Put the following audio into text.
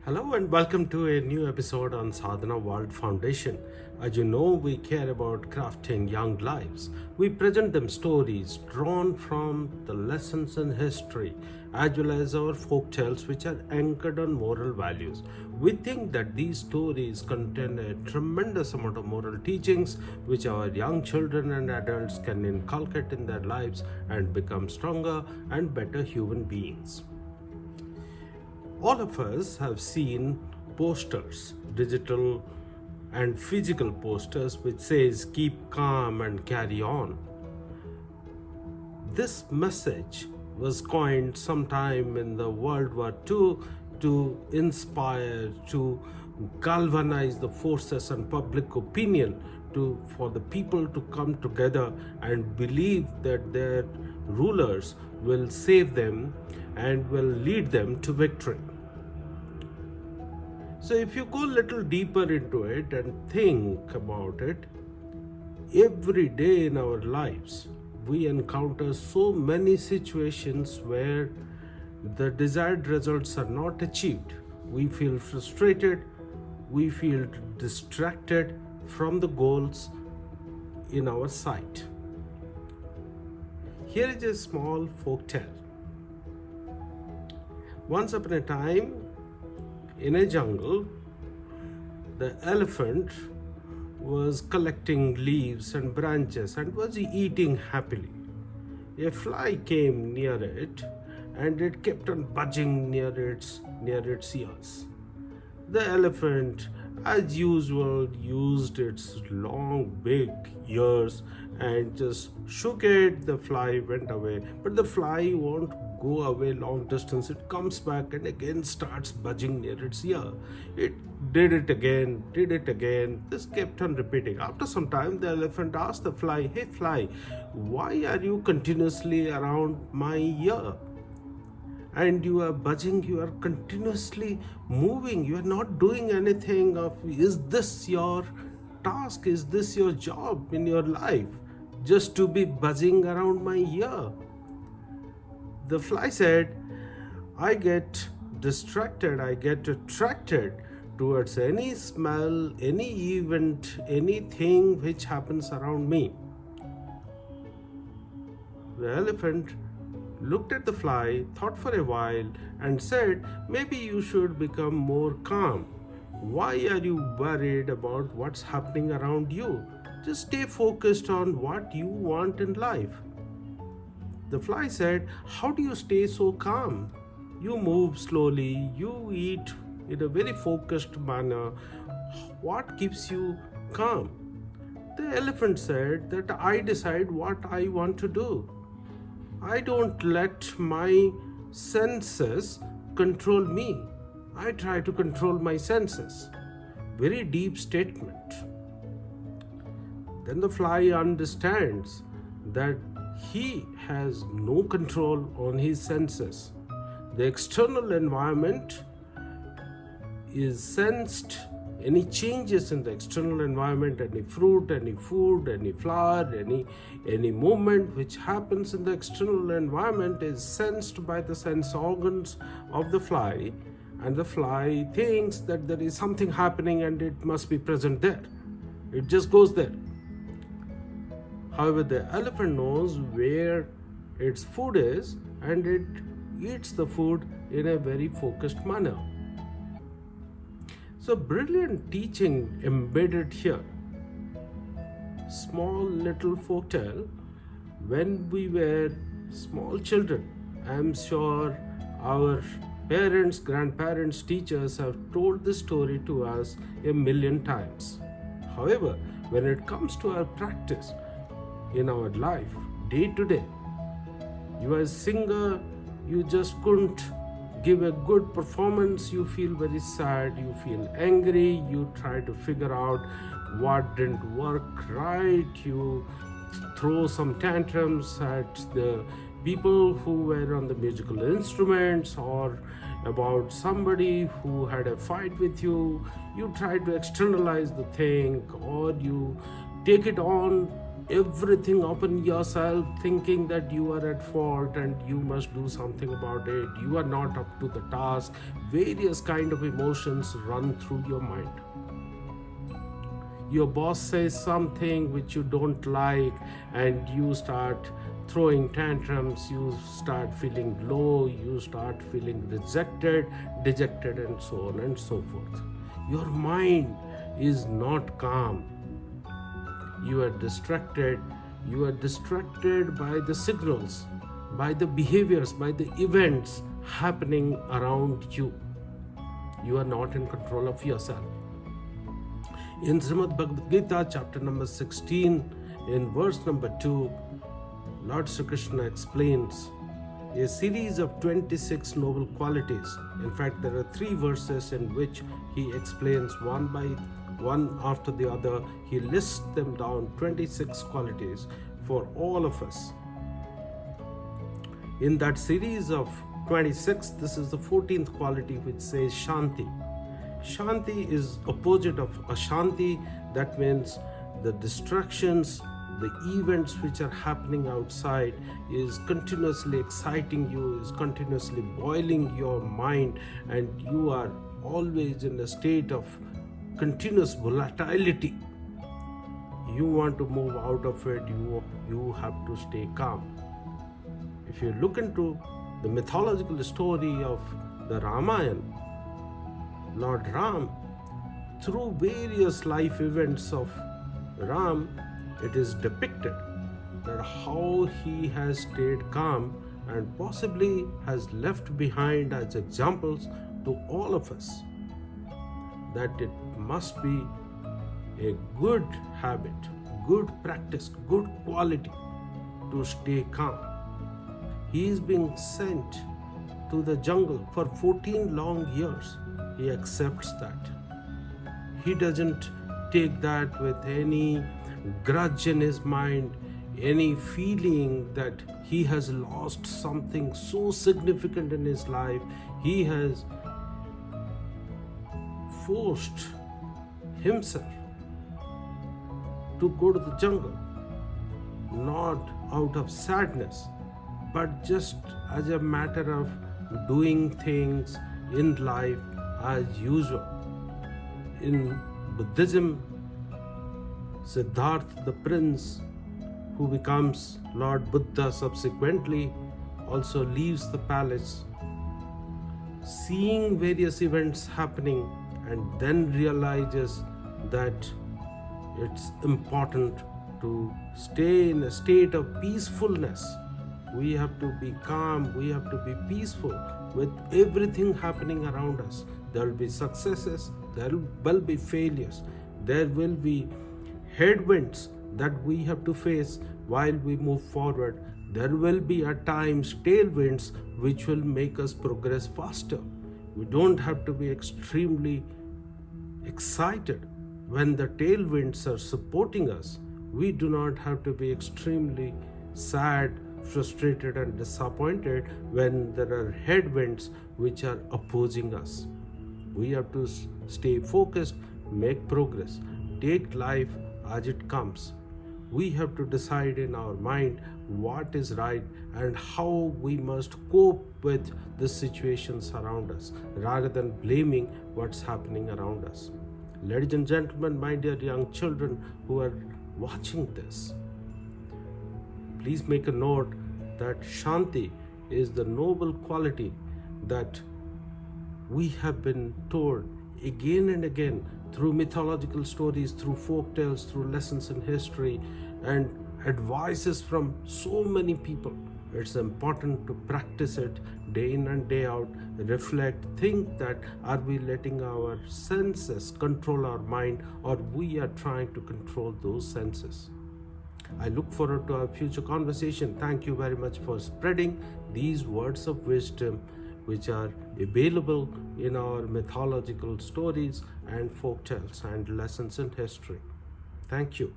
Hello and welcome to a new episode on Sadhana World Foundation. As you know, we care about crafting young lives. We present them stories drawn from the lessons in history as well as our folk tales which are anchored on moral values. We think that these stories contain a tremendous amount of moral teachings which our young children and adults can inculcate in their lives and become stronger and better human beings. All of us have seen posters, digital and physical posters, which says keep calm and carry on. This message was coined sometime in the World War II to inspire, to galvanize the forces and public opinion for the people to come together and believe that their rulers will save them and will lead them to victory. So if you go a little deeper into it and think about it, every day in our lives, we encounter so many situations where the desired results are not achieved. We feel frustrated, we feel distracted from the goals in our sight. Here is a small folk tale. Once upon a time, in a jungle, the elephant was collecting leaves and branches and was eating happily. A fly came near it and it kept on buzzing near its ears. The elephant, as usual, used its long big ears and just shook it. The fly went away, but the fly won't go away long distance. It comes back and again starts buzzing near its ear. It did it again. This kept on repeating. After some time, the elephant asked the fly, "Hey fly, why are you continuously around my ear? And you are buzzing, you are continuously moving, you are not doing anything is this your task? Is this your job in your life? Just to be buzzing around my ear?" The fly said, "I get distracted, I get attracted towards any smell, any event, anything which happens around me." The elephant looked at the fly, thought for a while, and said, "Maybe you should become more calm. Why are you worried about what's happening around you? Just stay focused on what you want in life." The fly said, "How do you stay so calm? You move slowly, you eat in a very focused manner. What keeps you calm?" The elephant said that I decide what I want to do. I don't let my senses control me. I try to control my senses. Very deep statement. Then the fly understands that he has no control on his senses. The external environment is sensed. Any changes in the external environment, any fruit, any food, any flower, any movement which happens in the external environment is sensed by the sense organs of the fly, and the fly thinks that there is something happening and it must be present there. It just goes there. However, the elephant knows where its food is and it eats the food in a very focused manner. So brilliant teaching embedded here. Small little folktale. When we were small children, I'm sure our parents, grandparents, teachers have told this story to us a million times. However, when it comes to our practice in our life, day to day, you are a singer, you just couldn't give a good performance, you feel very sad, you feel angry, you try to figure out what didn't work right, you throw some tantrums at the people who were on the musical instruments or about somebody who had a fight with you. You try to externalize the thing or you take it on everything upon yourself, thinking that you are at fault and you must do something about it, you are not up to the task. Various kind of emotions run through your mind. Your boss says something which you don't like and you start throwing tantrums, you start feeling low, you start feeling rejected, dejected, and so on and so forth. Your mind is not calm. You are distracted. You are distracted by the signals, by the behaviors, by the events happening around you. You are not in control of yourself. In Srimad Bhagavad Gita, chapter number 16, in verse number 2, Lord Sri Krishna explains a series of 26 noble qualities. In fact, there are 3 verses in which he explains one by one after the other. He lists them down, 26 qualities for all of us. In that series of 26, this is the 14th quality, which says Shanti. Shanti is opposite of Ashanti. That means the distractions, the events which are happening outside is continuously exciting you, is continuously boiling your mind, and you are always in a state of continuous volatility. You want to move out of it, you have to stay calm. If you look into the mythological story of the Ramayana, Lord Ram, through various life events of Ram, it is depicted that how he has stayed calm and possibly has left behind as examples to all of us that it must be a good habit, good practice, good quality to stay calm. He is being sent to the jungle for 14 long years. He accepts that. He doesn't take that with any grudge in his mind, any feeling that he has lost something so significant in his life. He has forced himself to go to the jungle, not out of sadness, but just as a matter of doing things in life as usual. In Buddhism, Siddhartha, the prince who becomes Lord Buddha subsequently, also leaves the palace, seeing various events happening, and then realizes that it's important to stay in a state of peacefulness. We have to be calm, we have to be peaceful with everything happening around us. There will be successes, there will be failures, there will be headwinds that we have to face while we move forward. There will be at times tailwinds which will make us progress faster. We don't have to be extremely excited when the tailwinds are supporting us. We do not have to be extremely sad, frustrated, and disappointed when there are headwinds which are opposing us. We have to stay focused, make progress, take life as it comes. We have to decide in our mind what is right and how we must cope with the situations around us rather than blaming what's happening around us. Ladies and gentlemen, my dear young children who are watching this, please make a note that Shanti is the noble quality that we have been told again and again through mythological stories, through folk tales, through lessons in history, and advices from so many people. It's important to practice it day in and day out, reflect, think that are we letting our senses control our mind, or we are trying to control those senses. I look forward to our future conversation. Thank you very much for spreading these words of wisdom which are available in our mythological stories and folk tales and lessons in history. Thank you.